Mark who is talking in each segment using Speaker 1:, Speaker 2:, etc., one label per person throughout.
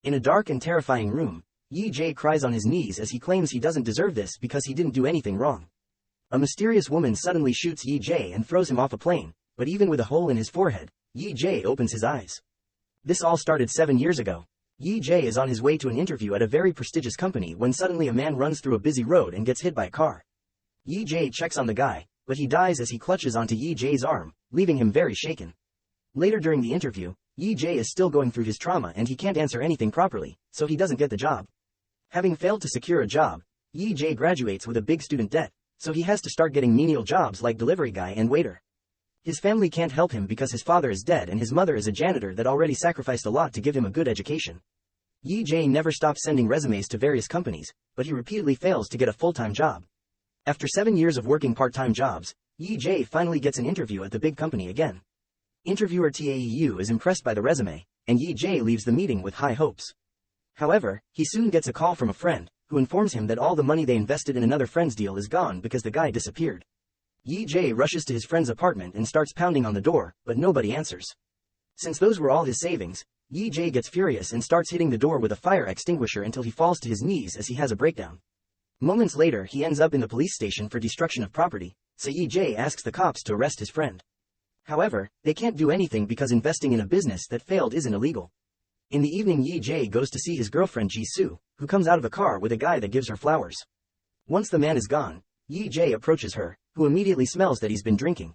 Speaker 1: In a dark and terrifying room, Yi Jae cries on his knees as he claims he doesn't deserve this because he didn't do anything wrong. A mysterious woman suddenly shoots Yi Jae and throws him off a plane, but even with a hole in his forehead, Yi Jae opens his eyes. This all started 7 years ago. Yi Jae is on his way to an interview at a very prestigious company when suddenly a man runs through a busy road and gets hit by a car. Yi Jae checks on the guy, but he dies as he clutches onto Yi Jae's arm, leaving him very shaken. Later during the interview, Yi Jae is still going through his trauma and he can't answer anything properly, so he doesn't get the job. Having failed to secure a job, Yi Jae graduates with a big student debt, so he has to start getting menial jobs like delivery guy and waiter. His family can't help him because his father is dead and his mother is a janitor that already sacrificed a lot to give him a good education. Yi Jae never stops sending resumes to various companies, but he repeatedly fails to get a full-time job. After 7 years of working part-time jobs, Yi Jae finally gets an interview at the big company again. Interviewer Taeu is impressed by the resume, and Yi Jae leaves the meeting with high hopes. However, he soon gets a call from a friend, who informs him that all the money they invested in another friend's deal is gone because the guy disappeared. Yi Jae rushes to his friend's apartment and starts pounding on the door, but nobody answers. Since those were all his savings, Yi Jae gets furious and starts hitting the door with a fire extinguisher until he falls to his knees as he has a breakdown. Moments later he ends up in the police station for destruction of property, so Yi Jae asks the cops to arrest his friend. However, they can't do anything because investing in a business that failed isn't illegal. In the evening Yi Jae goes to see his girlfriend Ji-soo, who comes out of a car with a guy that gives her flowers. Once the man is gone, Yi Jae approaches her, who immediately smells that he's been drinking.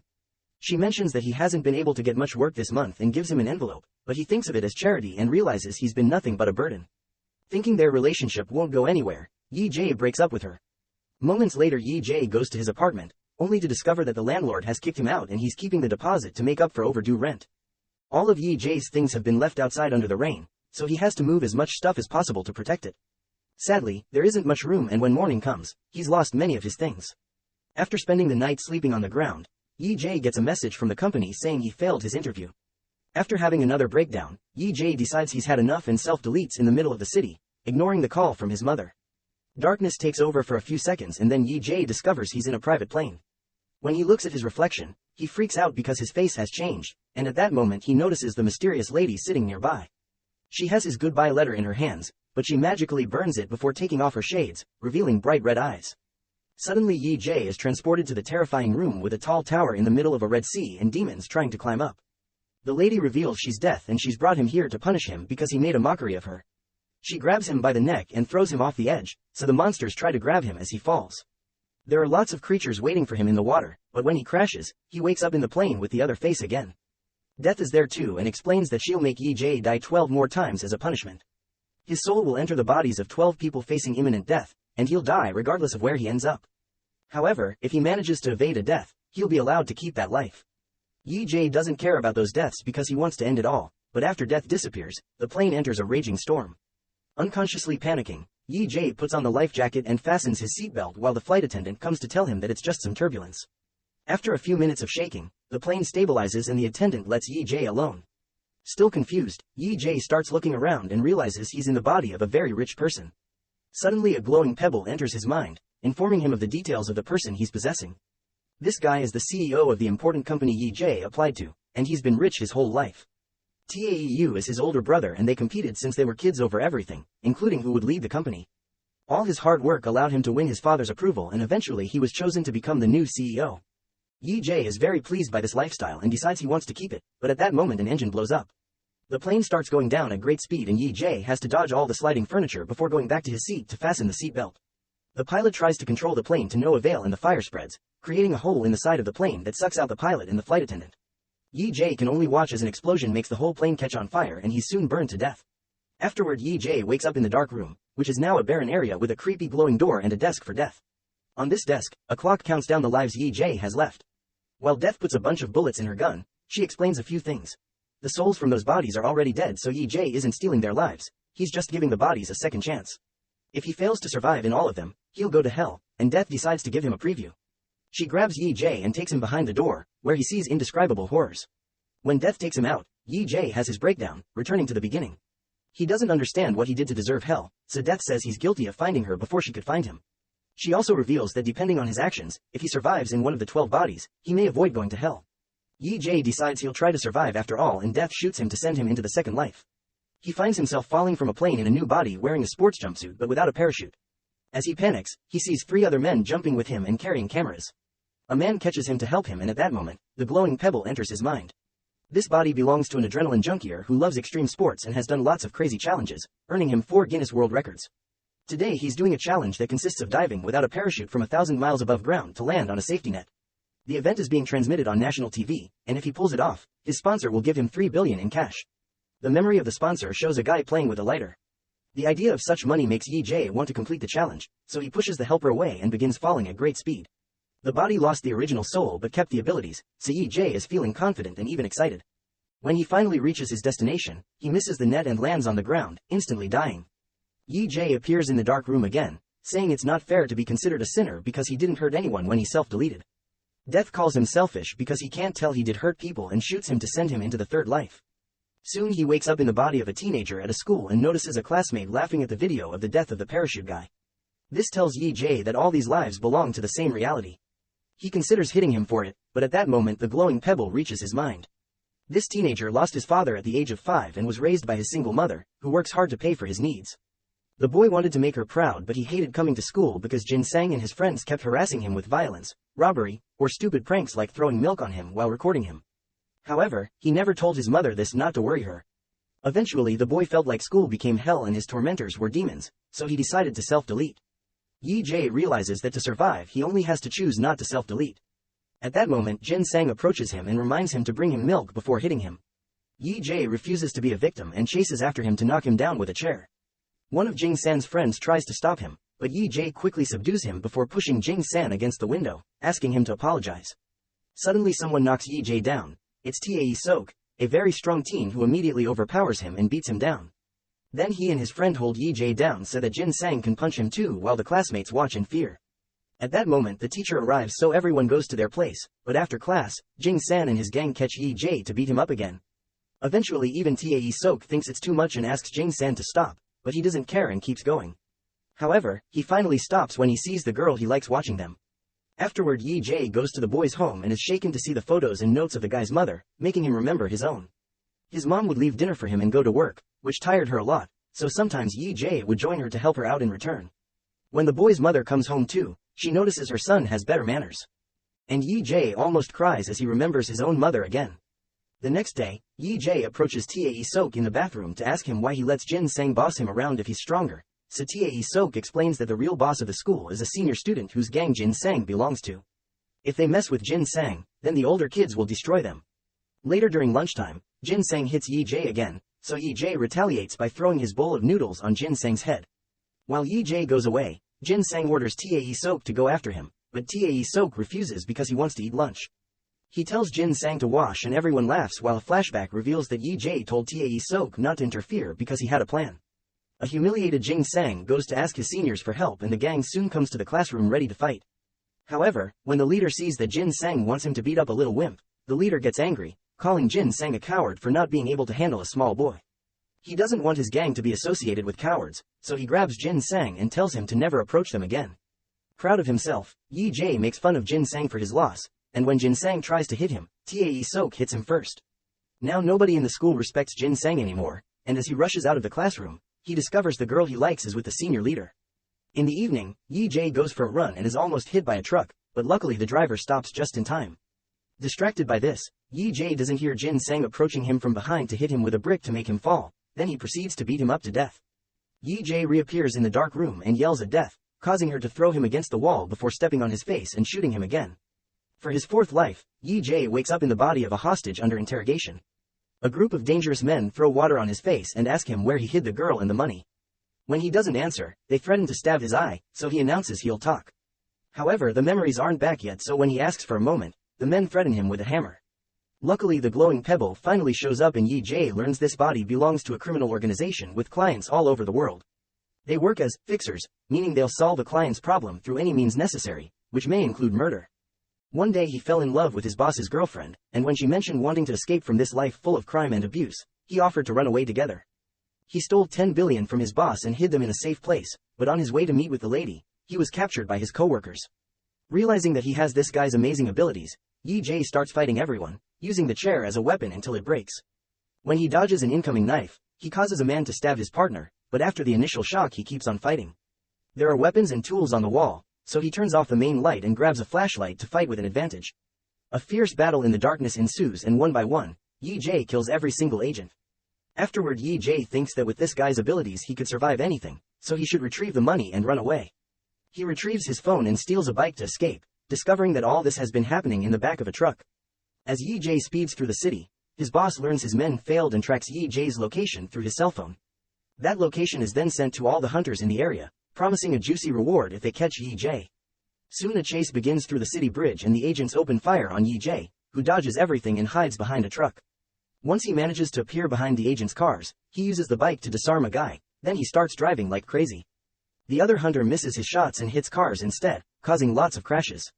Speaker 1: She mentions that he hasn't been able to get much work this month and gives him an envelope, but he thinks of it as charity and realizes he's been nothing but a burden. Thinking their relationship won't go anywhere, Yi Jae breaks up with her. Moments later Yi Jae goes to his apartment, only to discover that the landlord has kicked him out and he's keeping the deposit to make up for overdue rent. All of Yi Jae's things have been left outside under the rain, so he has to move as much stuff as possible to protect it. Sadly, there isn't much room and when morning comes, he's lost many of his things. After spending the night sleeping on the ground, Yi Jae gets a message from the company saying he failed his interview. After having another breakdown, Yi Jae decides he's had enough and self-deletes in the middle of the city, ignoring the call from his mother. Darkness takes over for a few seconds and then Yi Jae discovers he's in a private plane. When he looks at his reflection, he freaks out because his face has changed, and at that moment he notices the mysterious lady sitting nearby. She has his goodbye letter in her hands, but she magically burns it before taking off her shades, revealing bright red eyes. Suddenly Yi Jae is transported to the terrifying room with a tall tower in the middle of a red sea and demons trying to climb up. The lady reveals she's Death and she's brought him here to punish him because he made a mockery of her. She grabs him by the neck and throws him off the edge, so the monsters try to grab him as he falls. There are lots of creatures waiting for him in the water, but when he crashes, he wakes up in the plane with the other face again. Death is there too and explains that she'll make Yi Jae die 12 more times as a punishment. His soul will enter the bodies of 12 people facing imminent death, and he'll die regardless of where he ends up. However, if he manages to evade a death, he'll be allowed to keep that life. Yi Jae doesn't care about those deaths because he wants to end it all, but after Death disappears, the plane enters a raging storm. Unconsciously panicking, Yi Jae puts on the life jacket and fastens his seatbelt while the flight attendant comes to tell him that it's just some turbulence. After a few minutes of shaking, the plane stabilizes and the attendant lets Yi Jae alone. Still confused, Yi Jae starts looking around and realizes he's in the body of a very rich person. Suddenly a glowing pebble enters his mind, informing him of the details of the person he's possessing. This guy is the CEO of the important company Yi Jae applied to, and he's been rich his whole life. Taeu is his older brother and they competed since they were kids over everything, including who would lead the company. All his hard work allowed him to win his father's approval and eventually he was chosen to become the new CEO. Yi Jae is very pleased by this lifestyle and decides he wants to keep it, but at that moment an engine blows up. The plane starts going down at great speed and Yi Jae has to dodge all the sliding furniture before going back to his seat to fasten the seatbelt. The pilot tries to control the plane to no avail and the fire spreads, creating a hole in the side of the plane that sucks out the pilot and the flight attendant. Yi Jae can only watch as an explosion makes the whole plane catch on fire and he's soon burned to death. Afterward Yi Jae wakes up in the dark room, which is now a barren area with a creepy glowing door and a desk for Death. On this desk, a clock counts down the lives Yi Jae has left. While Death puts a bunch of bullets in her gun, she explains a few things. The souls from those bodies are already dead so Yi Jae isn't stealing their lives, he's just giving the bodies a second chance. If he fails to survive in all of them, he'll go to hell, and Death decides to give him a preview. She grabs Yi Jae and takes him behind the door, where he sees indescribable horrors. When Death takes him out, Yi Jae has his breakdown, returning to the beginning. He doesn't understand what he did to deserve hell, so Death says he's guilty of finding her before she could find him. She also reveals that depending on his actions, if he survives in one of the 12 bodies, he may avoid going to hell. Yi Jae decides he'll try to survive after all and Death shoots him to send him into the second life. He finds himself falling from a plane in a new body wearing a sports jumpsuit but without a parachute. As he panics, he sees 3 other men jumping with him and carrying cameras. A man catches him to help him, and at that moment, the glowing pebble enters his mind. This body belongs to an adrenaline junkier who loves extreme sports and has done lots of crazy challenges, earning him 4 Guinness World Records. Today he's doing a challenge that consists of diving without a parachute from 1,000 miles above ground to land on a safety net. The event is being transmitted on national TV, and if he pulls it off, his sponsor will give him $3 billion in cash. The memory of the sponsor shows a guy playing with a lighter. The idea of such money makes Yi-Jae want to complete the challenge, so he pushes the helper away and begins falling at great speed. The body lost the original soul but kept the abilities, so Yi-Jae is feeling confident and even excited. When he finally reaches his destination, he misses the net and lands on the ground, instantly dying. Yi-Jae appears in the dark room again, saying it's not fair to be considered a sinner because he didn't hurt anyone when he self-deleted. Death calls him selfish because he can't tell he did hurt people and shoots him to send him into the third life. Soon he wakes up in the body of a teenager at a school and notices a classmate laughing at the video of the death of the parachute guy. This tells Yi-Jae that all these lives belong to the same reality. He considers hitting him for it, but at that moment the glowing pebble reaches his mind. This teenager lost his father at the age of 5 and was raised by his single mother, who works hard to pay for his needs. The boy wanted to make her proud, but he hated coming to school because Jin Sang and his friends kept harassing him with violence, robbery, or stupid pranks like throwing milk on him while recording him. However, he never told his mother this not to worry her. Eventually the boy felt like school became hell and his tormentors were demons, so he decided to self-delete. Yi-Jae realizes that to survive he only has to choose not to self-delete. At that moment Jin Sang approaches him and reminds him to bring him milk before hitting him. Yi-Jae refuses to be a victim and chases after him to knock him down with a chair. One of Jing San's friends tries to stop him, but Yi-Jae quickly subdues him before pushing Jing San against the window, asking him to apologize. Suddenly someone knocks Yi-Jae down. It's Tae Sok, a very strong teen who immediately overpowers him and beats him down. Then he and his friend hold Yi-Jae down so that Jin Sang can punch him too while the classmates watch in fear. At that moment the teacher arrives so everyone goes to their place, but after class, Jing San and his gang catch Yi-Jae to beat him up again. Eventually even Tae Sok thinks it's too much and asks Jing San to stop, but he doesn't care and keeps going. However, he finally stops when he sees the girl he likes watching them. Afterward Yi-Jae goes to the boy's home and is shaken to see the photos and notes of the guy's mother, making him remember his own. His mom would leave dinner for him and go to work, which tired her a lot, so sometimes Yi-Jae would join her to help her out in return. When the boy's mother comes home too, she notices her son has better manners. And Yi-Jae almost cries as he remembers his own mother again. The next day, Yi-Jae approaches Tae Sok in the bathroom to ask him why he lets Jin Sang boss him around if he's stronger. So Tae Sok explains that the real boss of the school is a senior student whose gang Jin Sang belongs to. If they mess with Jin Sang, then the older kids will destroy them. Later during lunchtime, Jin Sang hits Yi-Jae again, so Yi-Jae retaliates by throwing his bowl of noodles on Jin Sang's head. While Yi-Jae goes away, Jin Sang orders Tae Sok to go after him, but Tae Sok refuses because he wants to eat lunch. He tells Jin Sang to wash and everyone laughs while a flashback reveals that Yi-Jae told Tae Sok not to interfere because he had a plan. A humiliated Jin Sang goes to ask his seniors for help and the gang soon comes to the classroom ready to fight. However, when the leader sees that Jin Sang wants him to beat up a little wimp, the leader gets angry, calling Jin Sang a coward for not being able to handle a small boy. He doesn't want his gang to be associated with cowards, so he grabs Jin Sang and tells him to never approach them again. Proud of himself, Yi-Jae makes fun of Jin Sang for his loss, and when Jin Sang tries to hit him, Tae Sok hits him first. Now nobody in the school respects Jin Sang anymore, and as he rushes out of the classroom, he discovers the girl he likes is with the senior leader. In the evening, Yi-Jae goes for a run and is almost hit by a truck, but luckily the driver stops just in time. Distracted by this, Yi-Jae doesn't hear Jin Sang approaching him from behind to hit him with a brick to make him fall, then he proceeds to beat him up to death. Yi-Jae reappears in the dark room and yells at Death, causing her to throw him against the wall before stepping on his face and shooting him again. For his fourth life, Yi-Jae wakes up in the body of a hostage under interrogation. A group of dangerous men throw water on his face and ask him where he hid the girl and the money. When he doesn't answer, they threaten to stab his eye, so he announces he'll talk. However, the memories aren't back yet, so when he asks for a moment, the men threaten him with a hammer. Luckily the glowing pebble finally shows up and Yi-Jae learns this body belongs to a criminal organization with clients all over the world. They work as fixers, meaning they'll solve a client's problem through any means necessary, which may include murder. One day he fell in love with his boss's girlfriend, and when she mentioned wanting to escape from this life full of crime and abuse, he offered to run away together. He stole 10 billion from his boss and hid them in a safe place, but on his way to meet with the lady, he was captured by his co-workers. Realizing that he has this guy's amazing abilities, Yi-Jae starts fighting everyone, using the chair as a weapon until it breaks. When he dodges an incoming knife, He causes a man to stab his partner, but after the initial shock he keeps on fighting. There are weapons and tools on the wall, so he turns off the main light and grabs a flashlight to fight with an advantage. A fierce battle in the darkness ensues and one by one, Yi-Jae kills every single agent. Afterward Yi-Jae thinks that with this guy's abilities he could survive anything, so he should retrieve the money and run away. He retrieves his phone and steals a bike to escape, discovering that all this has been happening in the back of a truck. As Yi-Jae speeds through the city, his boss learns his men failed and tracks Yi-Jae's location through his cell phone. That location is then sent to all the hunters in the area, promising a juicy reward if they catch Yi-Jae. Soon a chase begins through the city bridge and the agents open fire on Yi-Jae, who dodges everything and hides behind a truck. Once he manages to appear behind the agents' cars, he uses the bike to disarm a guy, then he starts driving like crazy. The other hunter misses his shots and hits cars instead, causing lots of crashes.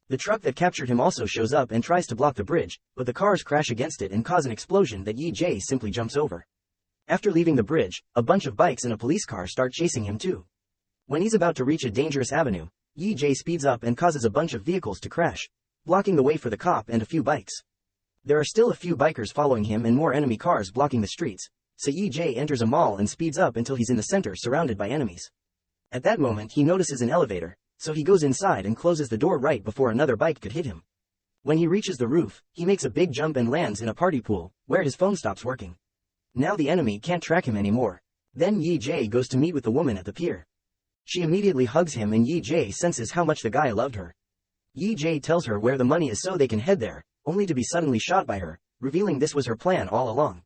Speaker 1: The truck that captured him also shows up and tries to block the bridge, but the cars crash against it and cause an explosion that Yi-Jae simply jumps over. After leaving the bridge, a bunch of bikes and a police car start chasing him too. When he's about to reach a dangerous avenue, Yi-Jae speeds up and causes a bunch of vehicles to crash, blocking the way for the cop and a few bikes. There are still a few bikers following him and more enemy cars blocking the streets, so Yi-Jae enters a mall and speeds up until he's in the center surrounded by enemies. At that moment he notices an elevator, so he goes inside and closes the door right before another bike could hit him. When he reaches the roof, he makes a big jump and lands in a party pool, where his phone stops working. Now the enemy can't track him anymore. Then Yi-Jae goes to meet with the woman at the pier. She immediately hugs him and Yi-Jae senses how much the guy loved her. Yi-Jae tells her where the money is so they can head there, only to be suddenly shot by her, revealing this was her plan all along.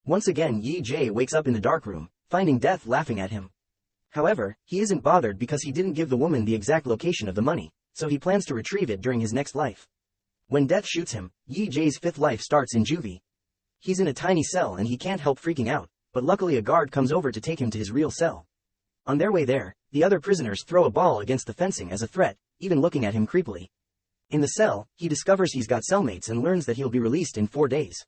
Speaker 1: Once again Yi-Jae wakes up in the dark room, finding Death laughing at him. However, he isn't bothered because he didn't give the woman the exact location of the money, so he plans to retrieve it during his next life. When Death shoots him, Yi-Jae's fifth life starts in juvie. He's in a tiny cell and he can't help freaking out, but luckily a guard comes over to take him to his real cell. On their way there, the other prisoners throw a ball against the fencing as a threat, even looking at him creepily. In the cell, he discovers he's got cellmates and learns that he'll be released in 4 days.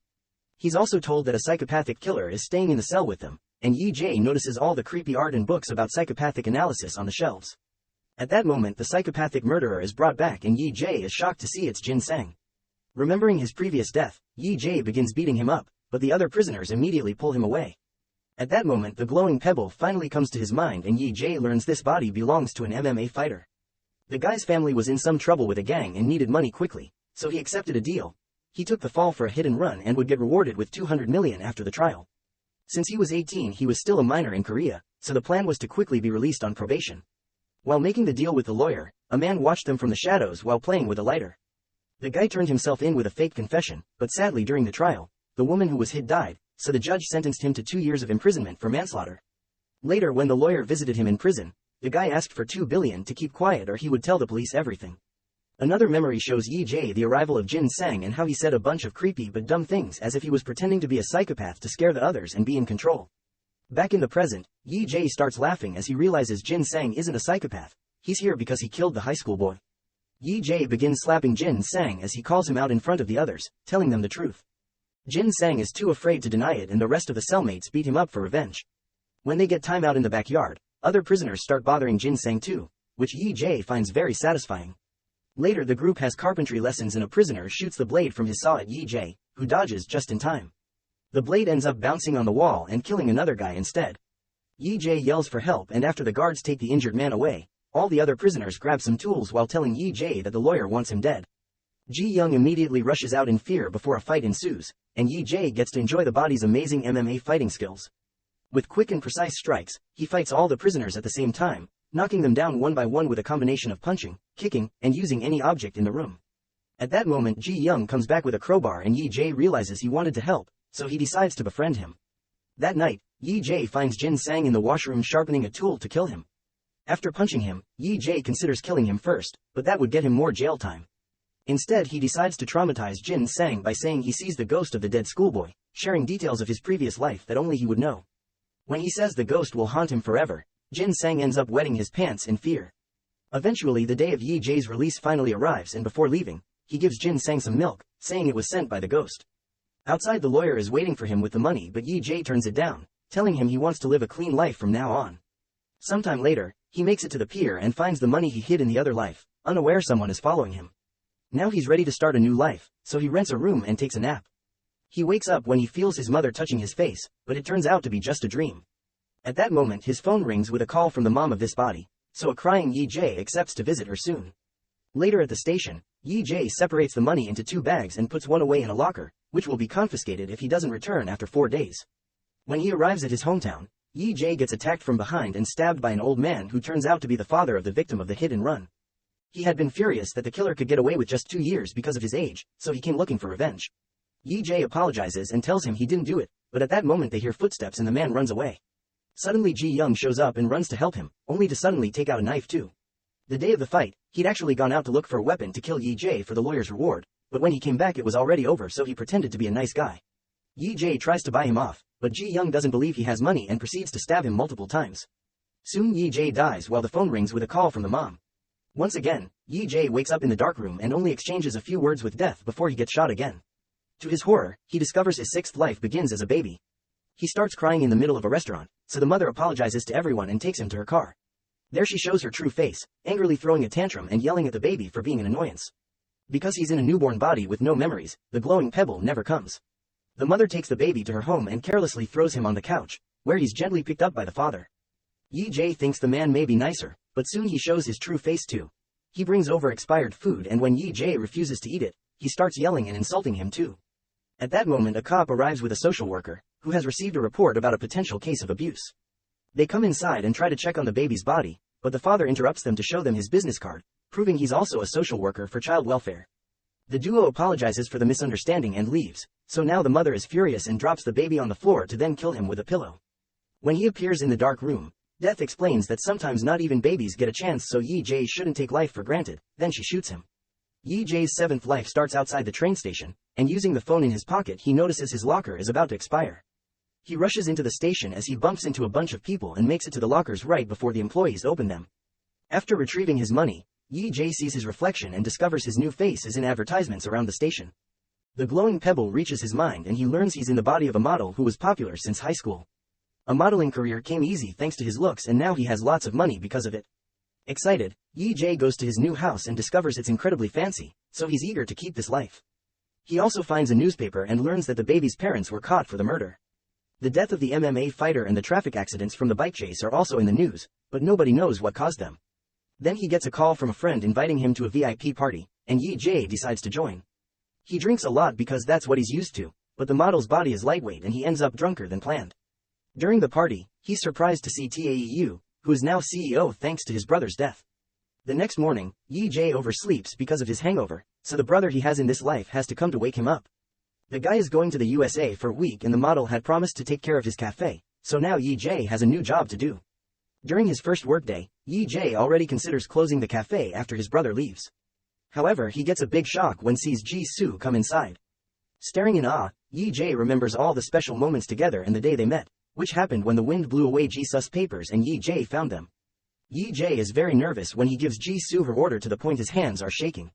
Speaker 1: He's also told that a psychopathic killer is staying in the cell with them, and Yi-Jae notices all the creepy art and books about psychopathic analysis on the shelves. At that moment the psychopathic murderer is brought back and Yi-Jae is shocked to see it's Jin Sang. Remembering his previous death, Yi-Jae begins beating him up, but the other prisoners immediately pull him away. At that moment the glowing pebble finally comes to his mind and Yi-Jae learns this body belongs to an MMA fighter. The guy's family was in some trouble with a gang and needed money quickly, so he accepted a deal. He took the fall for a hit and run and would get rewarded with 200 million after the trial. Since he was 18 he was still a minor in Korea, so the plan was to quickly be released on probation. While making the deal with the lawyer, a man watched them from the shadows while playing with a lighter. The guy turned himself in with a fake confession, but sadly during the trial, the woman who was hit died, so the judge sentenced him to 2 years of imprisonment for manslaughter. Later when the lawyer visited him in prison, the guy asked for 2 billion to keep quiet or he would tell the police everything. Another memory shows Yi-Jae the arrival of Jin Sang and how he said a bunch of creepy but dumb things as if he was pretending to be a psychopath to scare the others and be in control. Back in the present, Yi-Jae starts laughing as he realizes Jin Sang isn't a psychopath, he's here because he killed the high school boy. Yi-Jae begins slapping Jin Sang as he calls him out in front of the others, telling them the truth. Jin Sang is too afraid to deny it and the rest of the cellmates beat him up for revenge. When they get time out in the backyard, other prisoners start bothering Jin Sang too, which Yi-Jae finds very satisfying. Later the group has carpentry lessons and a prisoner shoots the blade from his saw at Yi-Jae, who dodges just in time. The blade ends up bouncing on the wall and killing another guy instead. Yi-Jae yells for help and after the guards take the injured man away, all the other prisoners grab some tools while telling Yi-Jae that the lawyer wants him dead. Ji-young immediately rushes out in fear before a fight ensues, and Yi-Jae gets to enjoy the body's amazing MMA fighting skills. With quick and precise strikes, he fights all the prisoners at the same time, knocking them down one by one with a combination of punching, kicking, and using any object in the room. At that moment Ji-young comes back with a crowbar and Yi-Jae realizes he wanted to help, so he decides to befriend him. That night, Yi-Jae finds Jin Sang in the washroom sharpening a tool to kill him. After punching him, Yi-Jae considers killing him first, but that would get him more jail time. Instead he decides to traumatize Jin Sang by saying he sees the ghost of the dead schoolboy, sharing details of his previous life that only he would know. When he says the ghost will haunt him forever, Jin Sang ends up wetting his pants in fear. Eventually the day of Yi-Jae's release finally arrives and before leaving, he gives Jin Sang some milk, saying it was sent by the ghost. Outside the lawyer is waiting for him with the money but Yi-Jae turns it down, telling him he wants to live a clean life from now on. Sometime later, he makes it to the pier and finds the money he hid in the other life, unaware someone is following him. Now he's ready to start a new life, so he rents a room and takes a nap. He wakes up when he feels his mother touching his face, but it turns out to be just a dream. At that moment his phone rings with a call from the mom of this body, so a crying Yi Jae accepts to visit her soon. Later at the station, Yi Jae separates the money into 2 bags and puts one away in a locker, which will be confiscated if he doesn't return after 4 days. When he arrives at his hometown, Yi Jae gets attacked from behind and stabbed by an old man who turns out to be the father of the victim of the hit and run. He had been furious that the killer could get away with just 2 years because of his age, so he came looking for revenge. Yi Jae apologizes and tells him he didn't do it, but at that moment they hear footsteps and the man runs away. Suddenly Ji Young shows up and runs to help him, only to suddenly take out a knife too. The day of the fight, he'd actually gone out to look for a weapon to kill Yi Jae for the lawyer's reward, but when he came back it was already over, so he pretended to be a nice guy. Yi Jae tries to buy him off, but Ji Young doesn't believe he has money and proceeds to stab him multiple times. Soon Yi Jae dies while the phone rings with a call from the mom. Once again, Yi Jae wakes up in the dark room and only exchanges a few words with death before he gets shot again. To his horror, he discovers his 6th life begins as a baby. He starts crying in the middle of a restaurant, so the mother apologizes to everyone and takes him to her car. There she shows her true face, angrily throwing a tantrum and yelling at the baby for being an annoyance. Because he's in a newborn body with no memories, the glowing pebble never comes. The mother takes the baby to her home and carelessly throws him on the couch, where he's gently picked up by the father. Yi Jae thinks the man may be nicer, but soon he shows his true face too. He brings over expired food, and when Yi Jae refuses to eat it, he starts yelling and insulting him too. At that moment a cop arrives with a social worker, who has received a report about a potential case of abuse. They come inside and try to check on the baby's body, but the father interrupts them to show them his business card, proving he's also a social worker for child welfare. The duo apologizes for the misunderstanding and leaves, so now the mother is furious and drops the baby on the floor to then kill him with a pillow. When he appears in the dark room, Death explains that sometimes not even babies get a chance, so Yi Jae shouldn't take life for granted, then she shoots him. Yi Jae's 7th life starts outside the train station, and using the phone in his pocket he notices his locker is about to expire. He rushes into the station as he bumps into a bunch of people and makes it to the lockers right before the employees open them. After retrieving his money, Yi Jae sees his reflection and discovers his new face is in advertisements around the station. The glowing pebble reaches his mind and he learns he's in the body of a model who was popular since high school. A modeling career came easy thanks to his looks, and now he has lots of money because of it. Excited, Yi Jae goes to his new house and discovers it's incredibly fancy, so he's eager to keep this life. He also finds a newspaper and learns that the baby's parents were caught for the murder. The death of the MMA fighter and the traffic accidents from the bike chase are also in the news, but nobody knows what caused them. Then he gets a call from a friend inviting him to a VIP party, and Yi Jae decides to join. He drinks a lot because that's what he's used to, but the model's body is lightweight and he ends up drunker than planned. During the party, he's surprised to see Taeu, who is now CEO thanks to his brother's death. The next morning, Yi Jae oversleeps because of his hangover, so the brother he has in this life has to come to wake him up. The guy is going to the USA for a week and the model had promised to take care of his cafe, so now Yi Jae has a new job to do. During his first workday, Yi Jae already considers closing the cafe after his brother leaves. However, he gets a big shock when sees Ji-soo come inside. Staring in awe, Yi Jae remembers all the special moments together and the day they met, which happened when the wind blew away Ji-su's papers and Yi Jae found them. Yi Jae is very nervous when he gives Ji-soo her order to the point his hands are shaking.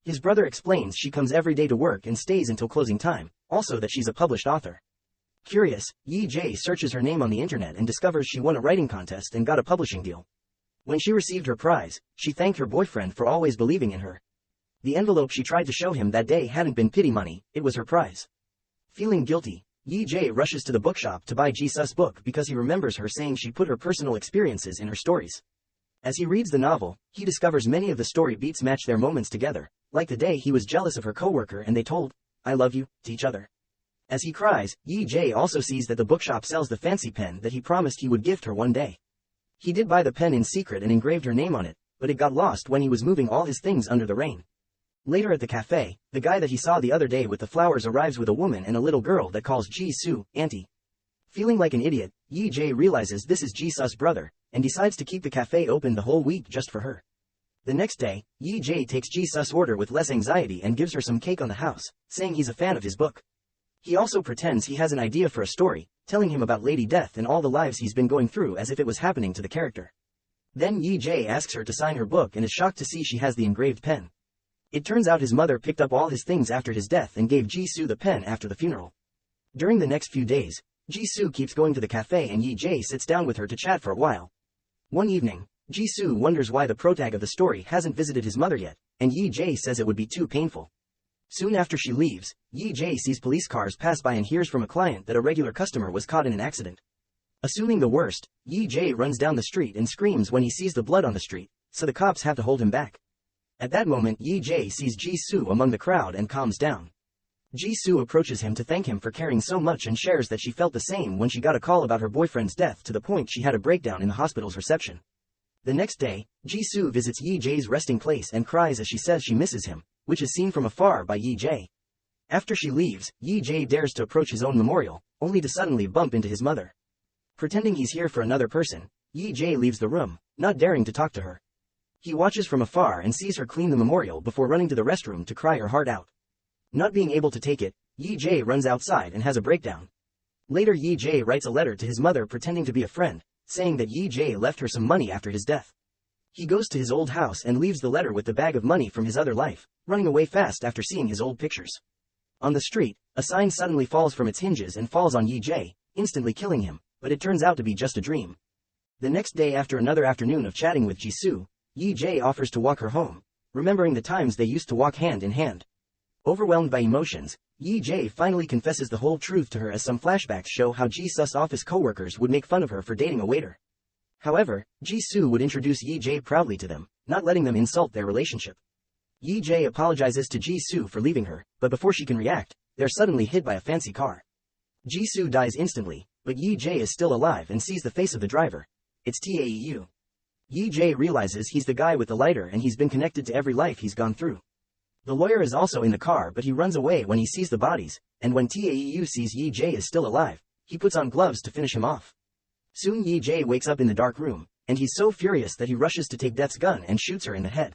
Speaker 1: His brother explains she comes every day to work and stays until closing time, also that she's a published author. Curious, Yi Jae searches her name on the internet and discovers she won a writing contest and got a publishing deal. When she received her prize, she thanked her boyfriend for always believing in her. The envelope she tried to show him that day hadn't been pity money, it was her prize. Feeling guilty, Yi Jae rushes to the bookshop to buy Ji-su's book because he remembers her saying she put her personal experiences in her stories. As he reads the novel, he discovers many of the story beats match their moments together, like the day he was jealous of her coworker and they told, "I love you," to each other. As he cries, Yi Jae also sees that the bookshop sells the fancy pen that he promised he would gift her one day. He did buy the pen in secret and engraved her name on it, but it got lost when he was moving all his things under the rain. Later at the cafe, the guy that he saw the other day with the flowers arrives with a woman and a little girl that calls Ji-soo, Auntie. Feeling like an idiot, Yi Jae realizes this is Ji-su's brother, and decides to keep the cafe open the whole week just for her. The next day, Yi Jae takes Ji-su's order with less anxiety and gives her some cake on the house, saying he's a fan of his book. He also pretends he has an idea for a story, telling him about Lady Death and all the lives he's been going through as if it was happening to the character. Then Yi Jae asks her to sign her book and is shocked to see she has the engraved pen. It turns out his mother picked up all his things after his death and gave Ji-soo the pen after the funeral. During the next few days, Ji-soo keeps going to the cafe and Yi Jae sits down with her to chat for a while. One evening, Ji-soo wonders why the protag of the story hasn't visited his mother yet, and Yi Jae says it would be too painful. Soon after she leaves, Yi-jae sees police cars pass by and hears from a client that a regular customer was caught in an accident. Assuming the worst, Yi-jae runs down the street and screams when he sees the blood on the street, so the cops have to hold him back. At that moment Yi-jae sees Ji-soo among the crowd and calms down. Ji-soo approaches him to thank him for caring so much and shares that she felt the same when she got a call about her boyfriend's death to the point she had a breakdown in the hospital's reception. The next day, Ji-soo visits Yi-jae's resting place and cries as she says she misses him, which is seen from afar by Yi-jae. After she leaves, Yi-jae dares to approach his own memorial, only to suddenly bump into his mother. Pretending he's here for another person, Yi-jae leaves the room, not daring to talk to her. He watches from afar and sees her clean the memorial before running to the restroom to cry her heart out. Not being able to take it, Yi-jae runs outside and has a breakdown. Later Yi-jae writes a letter to his mother pretending to be a friend, saying that Yi-jae left her some money after his death. He goes to his old house and leaves the letter with the bag of money from his other life, running away fast after seeing his old pictures. On the street, a sign suddenly falls from its hinges and falls on Yi-jae, instantly killing him, but it turns out to be just a dream. The next day after another afternoon of chatting with Ji-soo, Yi-jae offers to walk her home, remembering the times they used to walk hand in hand. Overwhelmed by emotions, Yi-jae finally confesses the whole truth to her as some flashbacks show how Ji-soo's office co-workers would make fun of her for dating a waiter. However, Ji-soo would introduce Yi-jae proudly to them, not letting them insult their relationship. Yi-jae apologizes to Ji-soo for leaving her, but before she can react, they're suddenly hit by a fancy car. Ji-soo dies instantly, but Yi-jae is still alive and sees the face of the driver. It's Taeu. Yi-jae realizes he's the guy with the lighter and he's been connected to every life he's gone through. The lawyer is also in the car but he runs away when he sees the bodies, and when Taeu sees Yi-jae is still alive, he puts on gloves to finish him off. Soon Yi-jae wakes up in the dark room, and he's so furious that he rushes to take Death's gun and shoots her in the head.